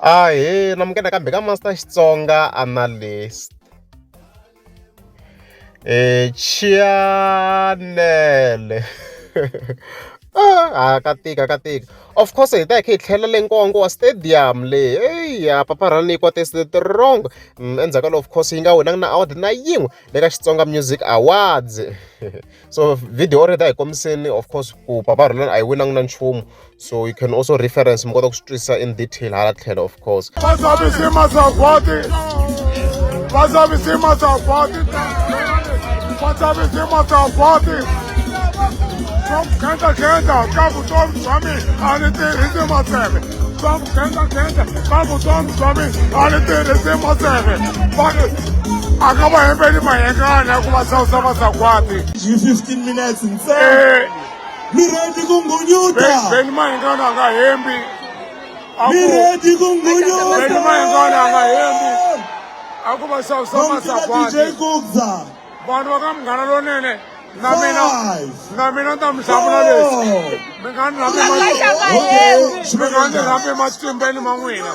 namukela kambe ka Master Xitsonga analyst. Channel. Katika. Of course, hi ta hi tlhela le nkongo wa stadium le. Papa Rhulani kwa wrong. Endzhaku of course hi nga winanga na award na yin'we le ka Xitsonga Music Awards. So video ri ta hi komiseni of course ku Papa Rhulani a hi winanga na nchumu. So you can also reference mi kota ku swi twisisa in detail hala tlhelo of course. Acaba hembeni Mingahani kuba sakwati. 15 minutes insane. Miredi kungunyuta. Ben Mingahani anga hembi. Miredi kungunyuta. Ben Mingahani anga hembi. Akuba sakwati. DJ Kugza. Vanhu va ka Munghana lonene. Na mina ta misavula leswi. Mingahani rambe matimbeni ma n'wina.